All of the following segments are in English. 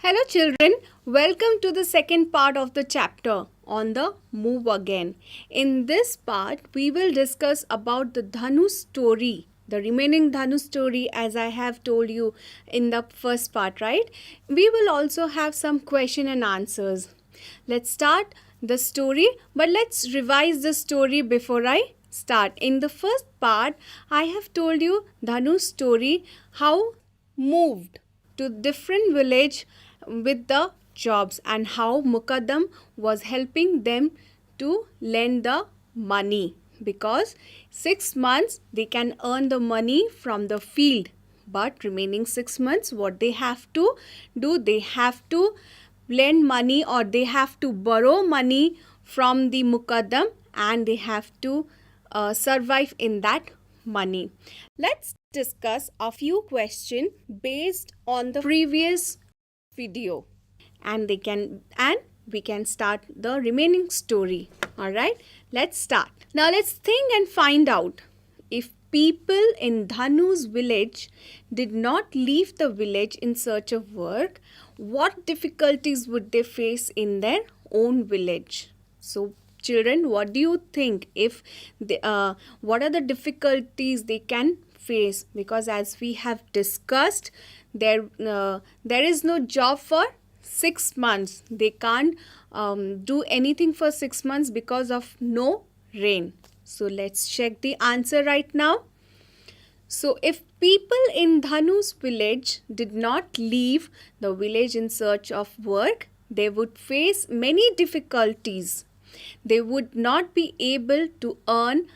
Hello children, welcome to the second part of the chapter on the move again. In this part, we will discuss about the Dhanu story, the remaining Dhanu story as I have told you in the first part, right? We will also have some question and answers. Let's start the story, but let's revise the story before I start. In the first part, I have told you Dhanu's story, how moved to different village with the jobs and how Mukaddam was helping them to lend the money because 6 months they can earn the money from the field, but remaining 6 months what they have to do, they have to lend money or they have to borrow money from the Mukaddam and they have to survive in that money. Let's discuss a few questions based on the previous video and we can start the remaining story. All right, let's start. Now let's think and find out, if people in Dhanu's village did not leave the village in search of work, what difficulties would they face in their own village? So children, what do you think, if what are the difficulties they can face? Because as we have discussed, there is no job for 6 months. They can't do anything for 6 months because of no rain. So let's check the answer right now. So if people in Dhanu's village did not leave the village in search of work, they would face many difficulties. They would not be able to earn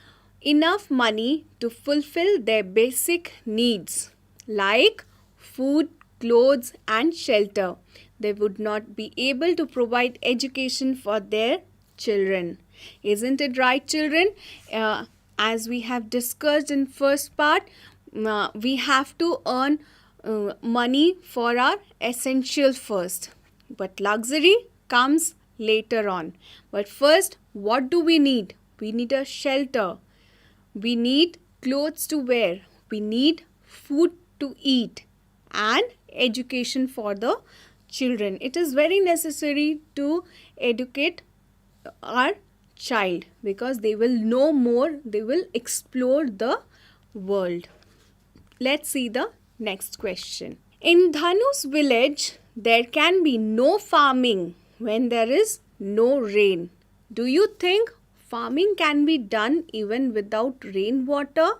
enough money to fulfill their basic needs like food, clothes and shelter. They would not be able to provide education for their children. Isn't it right, children? As we have discussed in first part, we have to earn money for our essentials first, but luxury comes later on. But first, what do we need? We need a shelter. We need clothes to wear. We need food to eat and education for the children. It is very necessary to educate our child because they will know more, they will explore the world. Let's see the next question. In Dhanu's village, there can be no farming when there is no rain. Do you think farming can be done even without rainwater?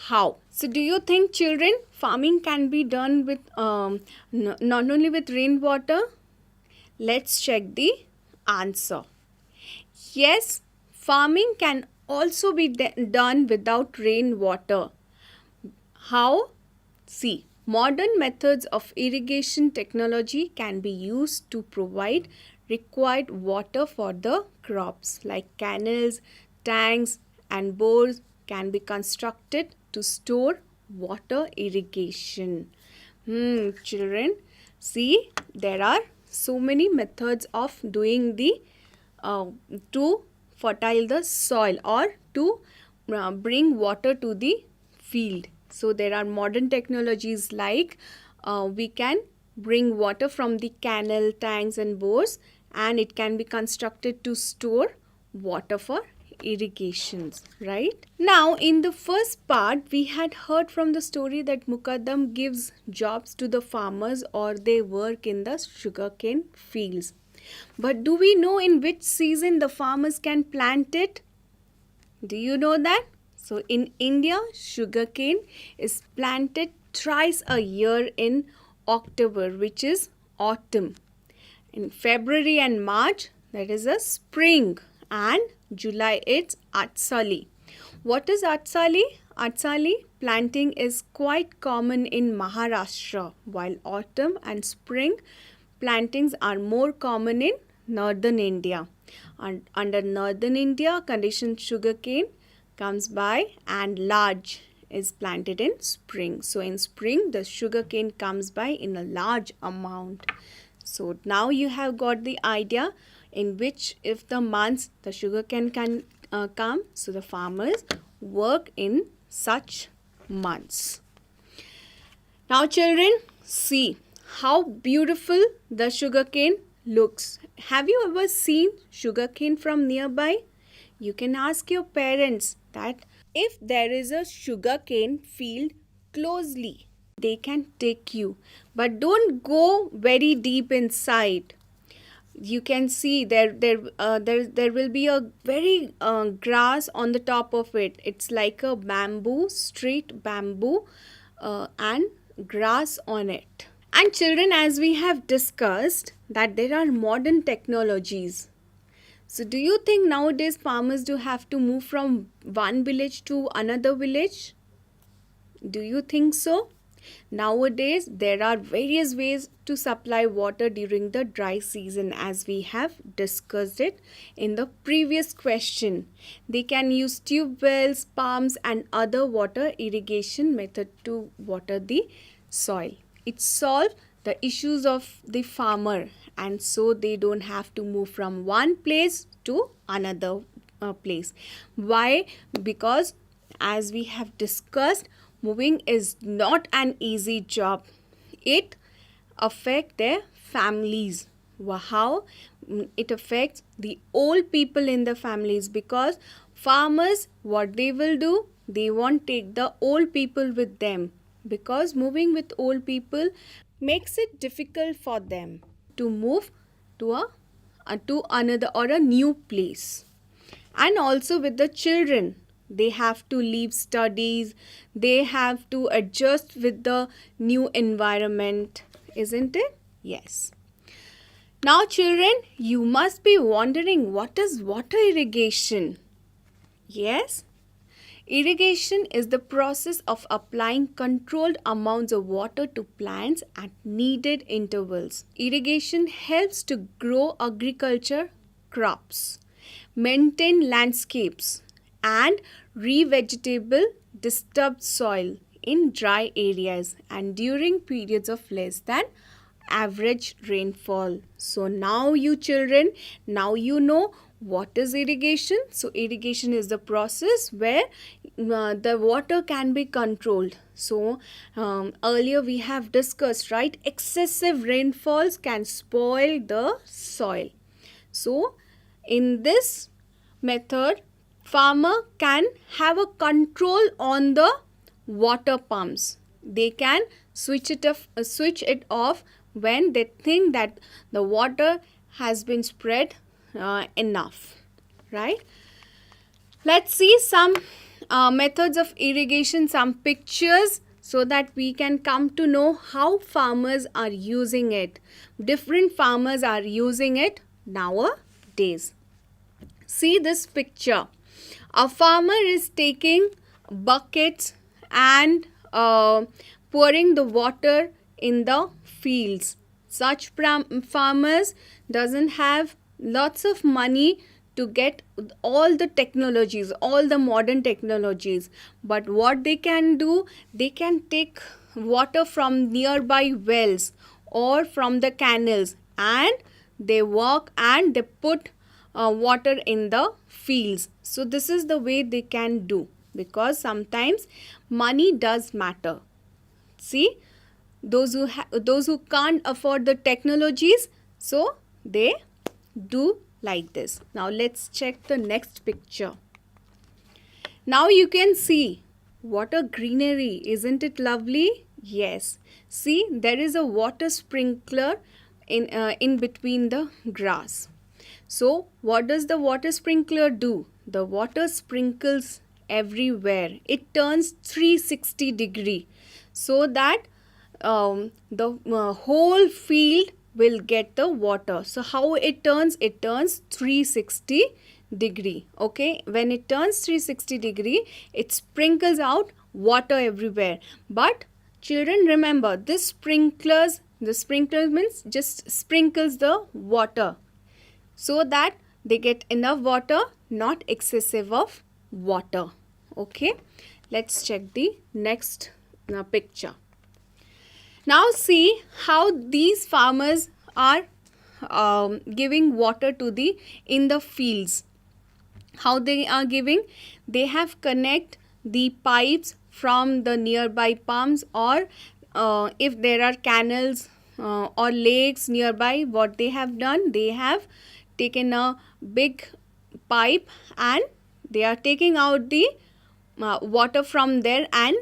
How? So do you think, children, farming can be done with not only with rainwater? Let's check the answer. Yes, farming can also be done without rainwater. How? See, modern methods of irrigation technology can be used to provide required water for the crops, like canals, tanks and bores can be constructed to store water irrigation. Children, see, there are so many methods of doing the to fertile the soil or to bring water to the field. So there are modern technologies like we can bring water from the canal, tanks and bores, and it can be constructed to store water for irrigations, right? Now in the first part, we had heard from the story that Mukaddam gives jobs to the farmers or they work in the sugarcane fields. But do we know in which season the farmers can plant it? Do you know that? So in India, sugarcane is planted thrice a year in October, which is autumn. In February and March, that is a spring, and July it's Atsali. What is Atsali? Atsali planting is quite common in Maharashtra, while autumn and spring plantings are more common in northern India. And under northern India, conditioned sugarcane comes by and large is planted in spring. So in spring, the sugarcane comes by in a large amount. So now you have got the idea in which if the months the sugarcane can come, so the farmers work in such months. Now children, see how beautiful the sugarcane looks. Have you ever seen sugarcane from nearby? You can ask your parents that if there is a sugarcane field closely, they can take you. But don't go very deep inside. You can see there will be a very grass on the top of it. It's like a bamboo, straight bamboo, and grass on it. And children, as we have discussed, that there are modern technologies. So do you think nowadays farmers do have to move from one village to another village? Do you think so? Nowadays, there are various ways to supply water during the dry season, as we have discussed it in the previous question. They can use tube wells, pumps, and other water irrigation method to water the soil. It solves the issues of the farmer, and so they don't have to move from one place to another place. Why? Because as we have discussed, moving is not an easy job. It affects their families. How? It affects the old people in the families, because farmers, what they will do, they won't take the old people with them, because moving with old people makes it difficult for them to move to another or a new place. And also with the children, they have to leave studies, they have to adjust with the new environment, isn't it? Yes. Now children, you must be wondering, what is water irrigation? Yes, irrigation is the process of applying controlled amounts of water to plants at needed intervals. Irrigation helps to grow agriculture crops, maintain landscapes, and revegetable disturbed soil in dry areas and during periods of less than average rainfall. So now you children, now you know what is irrigation. So irrigation is the process where the water can be controlled. So earlier we have discussed, right, excessive rainfalls can spoil the soil. So in this method, farmer can have a control on the water pumps. They can switch it off when they think that the water has been spread enough, right? Let's see some methods of irrigation, some pictures, so that we can come to know how farmers are using it. Different farmers are using it nowadays. See this picture. A farmer is taking buckets and pouring the water in the fields. Such farmers doesn't have lots of money to get all the technologies, all the modern technologies. But what they can do, they can take water from nearby wells or from the canals, and they walk and they put water in the fields. So this is the way they can do, because sometimes money does matter. See, those who can't afford the technologies, so they do like this. Now let's check the next picture. Now you can see what a greenery, isn't it lovely? Yes. See, there is a water sprinkler in between the grass. So what does the water sprinkler do? The water sprinkles everywhere. It turns 360 degree, so that the whole field will get the water. So how it turns? It turns 360 degree. Okay, when it turns 360 degree, it sprinkles out water everywhere. But children, remember, the sprinkler means just sprinkles the water, so that they get enough water, not excessive of water. Okay, let's check the next picture. Now see how these farmers are giving water to in the fields. How they are giving? They have connect the pipes from the nearby pumps, or if there are canals or lakes nearby, what they have done, they have taken a big pipe and they are taking out the water from there and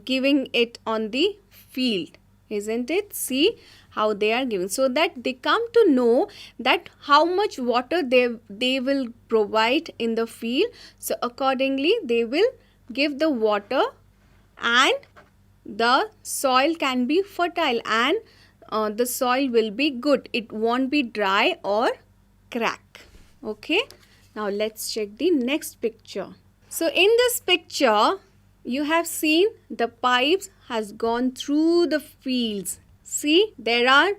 giving it on the field, isn't it? See how they are giving, so that they come to know that how much water they will provide in the field. So accordingly they will give the water and the soil can be fertile and the soil will be good. It won't be dry or crack. Okay, now let's check the next picture. So in this picture you have seen the pipes has gone through the fields. See, there are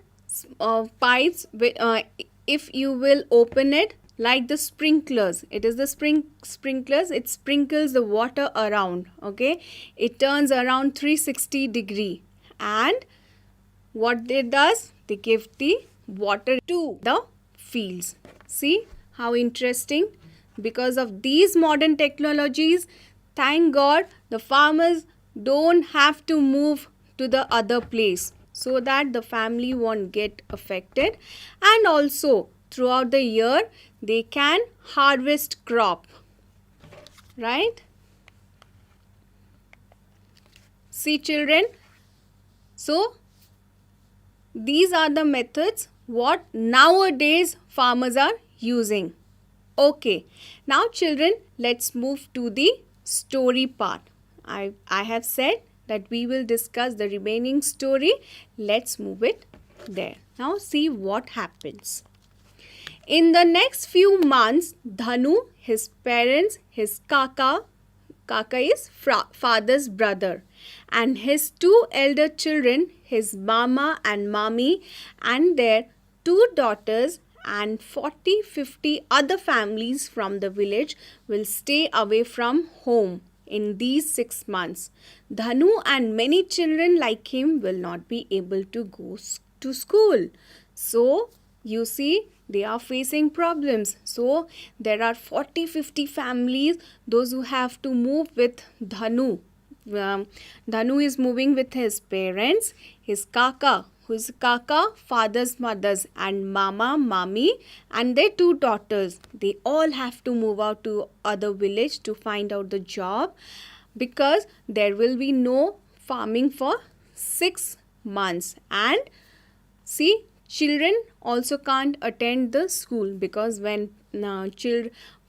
pipes if you will open it, like the sprinklers, it is the sprinklers, it sprinkles the water around. Okay, it turns around 360-degree and what they does, they give the water to the fields. See how interesting. Because of these modern technologies, thank God the farmers don't have to move to the other place, so that the family won't get affected, and also throughout the year they can harvest crop, right? See children, so these are the methods what nowadays farmers are using. Okay, now children, let's move to the story part. I have said that we will discuss the remaining story. Let's move it there. Now see what happens. In the next few months, Dhanu, his parents, his kaka is father's brother, and his two elder children, his mama and mommy, and their two daughters and 40-50 other families from the village will stay away from home in these 6 months. Dhanu and many children like him will not be able to go to school. So, you see, they are facing problems. So, there are 40-50 families, those who have to move with Dhanu. Dhanu is moving with his parents, his kaka, whose kaka, father's mothers, and mama, mommy, and their two daughters. They all have to move out to other village to find out the job, because there will be no farming for 6 months. And see, children also can't attend the school, because when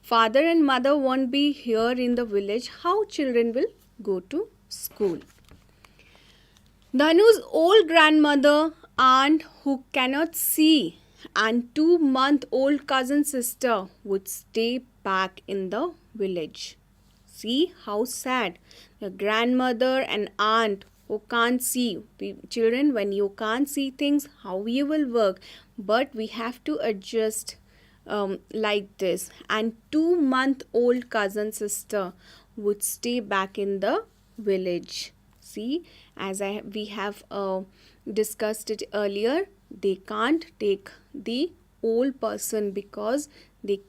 father and mother won't be here in the village, how children will go to school? Dhanu's old grandmother, aunt who cannot see, and 2-month-old cousin sister would stay back in the village. See how sad. The grandmother and aunt who can't see. Children, when you can't see things, how you will work? But we have to adjust like this. And 2-month-old cousin sister would stay back in the village. See, as we have discussed it earlier, they can't take the old person because they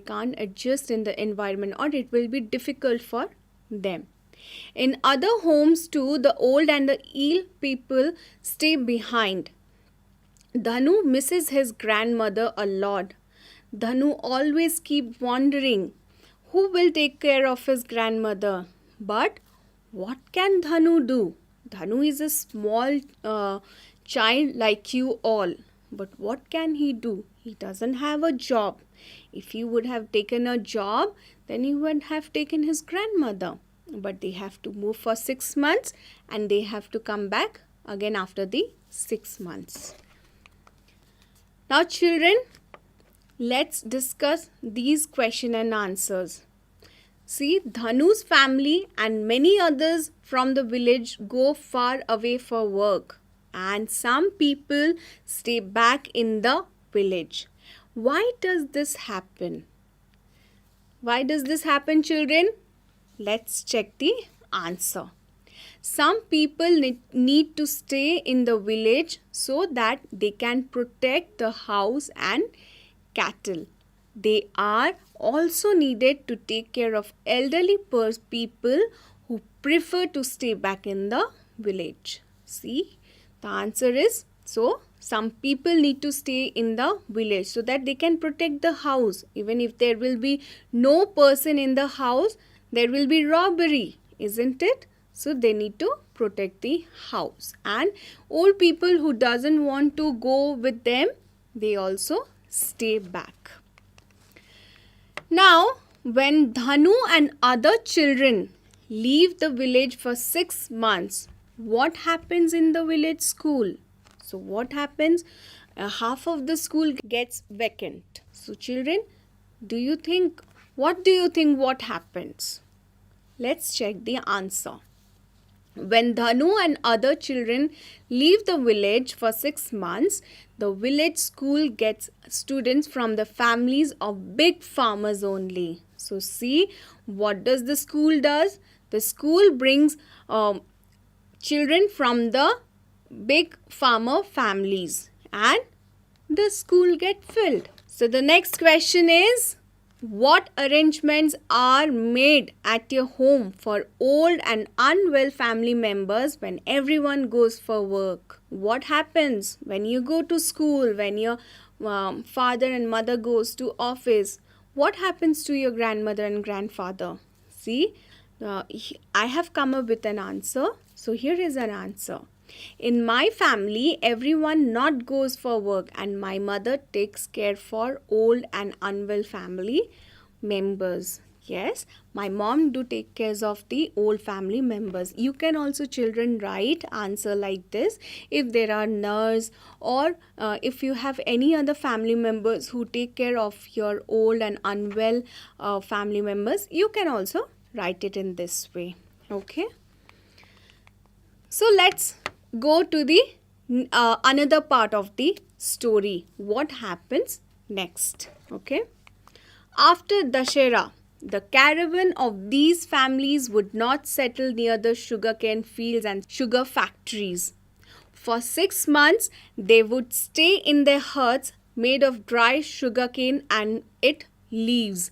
can't adjust in the environment, or it will be difficult for them. In other homes too, the old and the ill people stay behind. Dhanu misses his grandmother a lot. Dhanu always keep wondering who will take care of his grandmother. But what can Dhanu do? Dhanu is a small child like you all. But what can he do? He doesn't have a job. If he would have taken a job, then he would have taken his grandmother. But they have to move for 6 months and they have to come back again after the 6 months. Now children, let's discuss these question and answers. See, Dhanu's family and many others from the village go far away for work, and some people stay back in the village. Why does this happen? Why does this happen, children? Let's check the answer. Some people need to stay in the village so that they can protect the house and cattle. They are also needed to take care of elderly people who prefer to stay back in the village. See, The answer is, so some people need to stay in the village so that they can protect the house. Even if there will be no person in the house, there will be robbery, isn't it? So they need to protect the house. And old people who doesn't want to go with them, they also stay back. Now, when Dhanu and other children leave the village for 6 months, what happens in the village school? So what happens? Half of the school gets vacant. So children, what do you think what happens? Let's check the answer. When Dhanu and other children leave the village for 6 months, the village school gets students from the families of big farmers only. So see, what does the school does? The school brings children from the big farmer families and the school get filled. So the next question is, what arrangements are made at your home for old and unwell family members when everyone goes for work? What happens when you go to school, when your father and mother goes to office? What happens to your grandmother and grandfather? See, I have come up with an answer. So here is an answer. In my family, everyone not goes for work and my mother takes care for old and unwell family members. Yes, my mom do take care of the old family members. You can also, children, write answer like this. If there are nurse or if you have any other family members who take care of your old and unwell family members, you can also write it in this way. Okay. So let's go to the another part of the story. What happens next? Okay. After Dashera, the caravan of these families would not settle near the sugarcane fields and sugar factories. For 6 months, they would stay in their huts made of dry sugarcane and its leaves.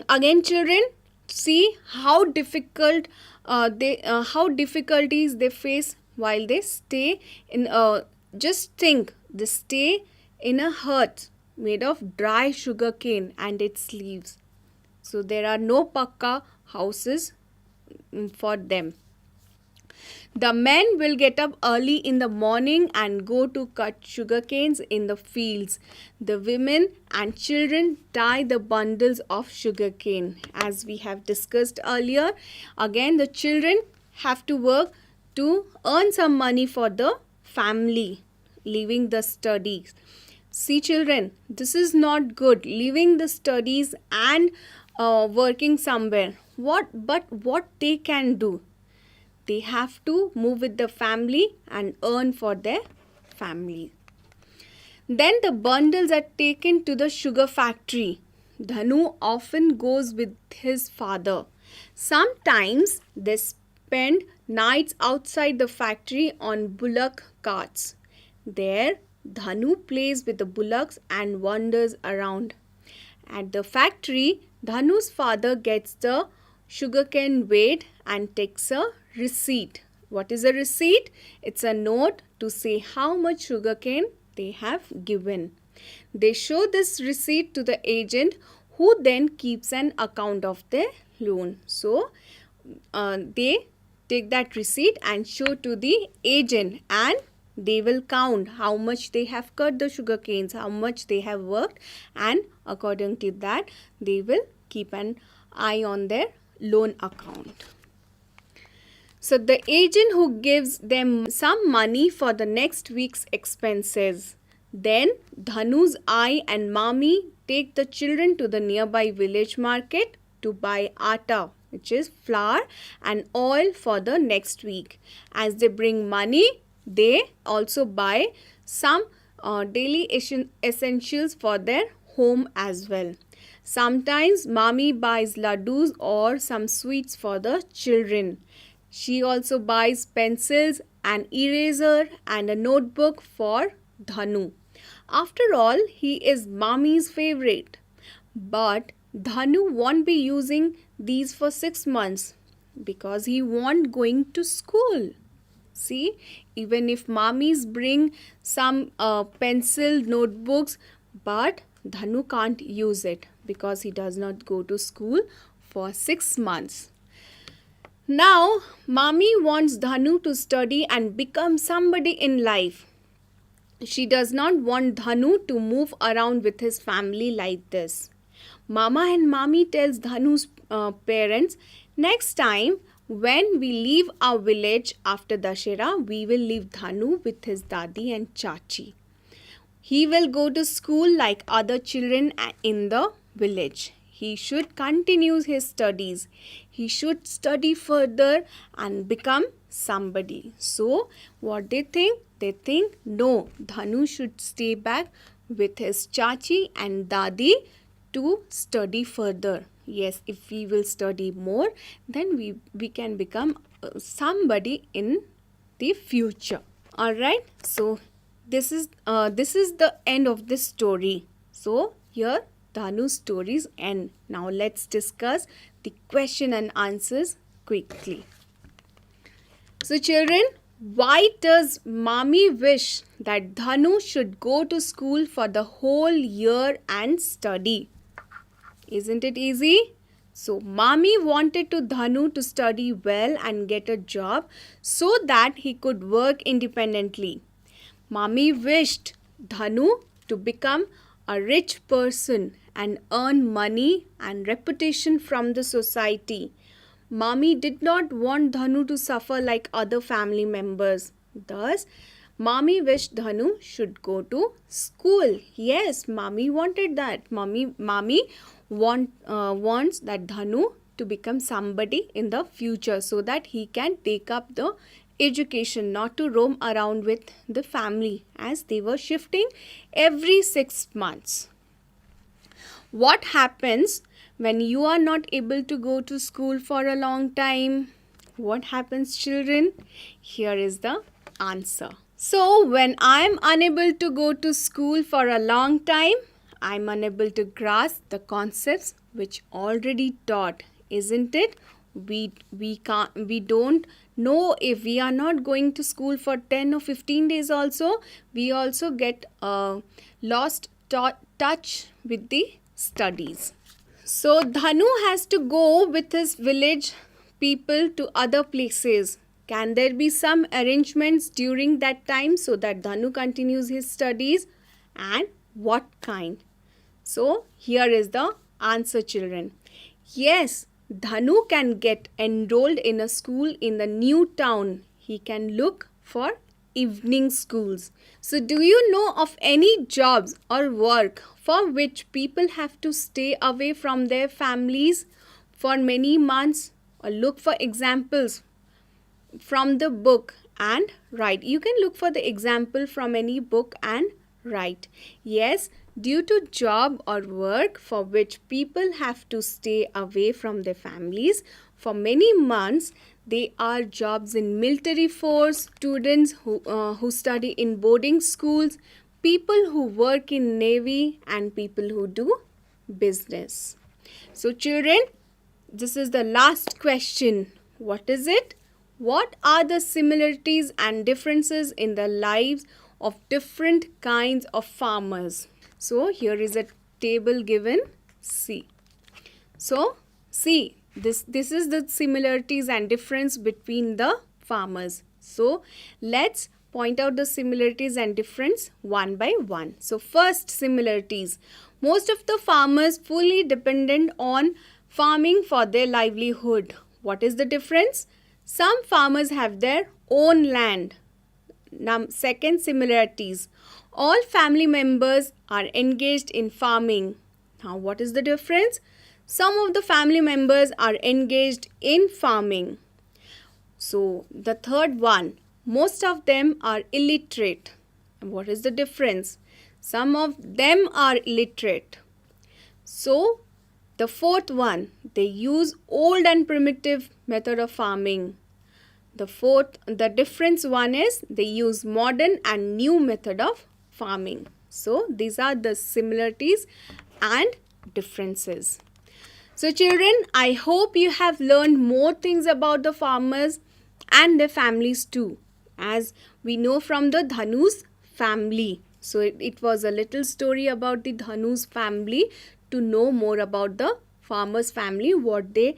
Again, children, see how difficulties they face while they stay in. Just think, they stay in a hut made of dry sugarcane and its leaves. So there are no pakka houses for them. The men will get up early in the morning and go to cut sugarcanes in the fields. The women and children tie the bundles of sugarcane. As we have discussed earlier, again the children have to work to earn some money for the family, leaving the studies. See children, this is not good, leaving the studies and working somewhere. But what they can do? They have to move with the family and earn for their family. Then the bundles are taken to the sugar factory. Dhanu often goes with his father. Sometimes they spend nights outside the factory on bullock carts. There, Dhanu plays with the bullocks and wanders around. At the factory, Dhanu's father gets the sugarcane weighed and takes a receipt. What is a receipt? It's a note to say how much sugarcane they have given. They show this receipt to the agent, who then keeps an account of their loan. So, they take that receipt and show to the agent, and they will count how much they have cut the sugar canes, how much they have worked, and according to that, they will keep an eye on their loan account. So the agent who gives them some money for the next week's expenses. Then Dhanu's eye and mommy take the children to the nearby village market to buy atta, which is flour, and oil for the next week. As they bring money, they also buy some daily essentials for their home as well. Sometimes mommy buys laddus or some sweets for the children. She also buys pencils, an eraser and a notebook for Dhanu. After all, he is mommy's favorite. But Dhanu won't be using these for 6 months because he won't going to school. See, even if mummies bring some pencil notebooks, but Dhanu can't use it because he does not go to school for 6 months. Now, mommy wants Dhanu to study and become somebody in life. She does not want Dhanu to move around with his family like this. Mama and mommy tells Dhanu's parents, next time when we leave our village after Dashera, we will leave Dhanu with his dadi and chachi. He will go to school like other children in the village. He should continue his studies. He should study further and become somebody. So, what they think? They think, no, Dhanu should stay back with his chachi and dadi to study further. Yes, if we will study more, then we can become somebody in the future. Alright, so this is the end of this story. So here Dhanu's stories end. Now let's discuss the question and answers quickly. So children, why does mommy wish that Dhanu should go to school for the whole year and study? Isn't it easy? So mommy wanted to Dhanu to study well and get a job so that he could work independently. Mommy wished Dhanu to become a rich person and earn money and reputation from the society. Mommy did not want Dhanu to suffer like other family members. Thus, mommy wished Dhanu should go to school. Yes, mommy wanted that. Mommy wants that Dhanu to become somebody in the future so that he can take up the education, not to roam around with the family as they were shifting every 6 months. What happens when you are not able to go to school for a long time? What happens, children? Here is the answer. So, when I am unable to go to school for a long time, I am unable to grasp the concepts which already taught, isn't it? We don't know if we are not going to school for 10 or 15 days also. We also get lost touch with the studies. So Dhanu has to go with his village people to other places. Can there be some arrangements during that time so that Dhanu continues his studies? And what kind? So here is the answer, children. Yes, Dhanu can get enrolled in a school in the new town. He can look for evening schools. So do you know of any jobs or work for which people have to stay away from their families for many months? Or look for examples from the book and write. You can look for the example from any book and write. Yes, due to job or work for which people have to stay away from their families for many months, they are jobs in military force, students who study in boarding schools, people who work in navy, and people who do business. So children, this is the last question. What is it? What are the similarities and differences in the lives of different kinds of farmers? So here is a table given. See. So see, this is the similarities and difference between the farmers. So let's point out the similarities and difference one by one. So first, similarities. Most of the farmers fully dependent on farming for their livelihood. What is the difference? Some farmers have their own land. Now, second, similarities. All family members are engaged in farming. Now, what is the difference? Some of the family members are engaged in farming. So, the third one, most of them are illiterate. And what is the difference? Some of them are illiterate. So, the fourth one, they use old and primitive method of farming. The difference one is they use modern and new method of farming. So these are the similarities and differences. So children, I hope you have learned more things about the farmers and their families too. as we know from the Dhanu's family. So it was a little story about the Dhanu's family to know more about the farmer's family, what they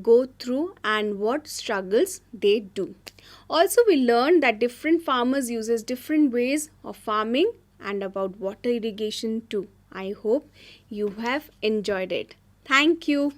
go through and what struggles they do. Also, we learned that different farmers uses different ways of farming and about water irrigation too. I hope you have enjoyed it. Thank you.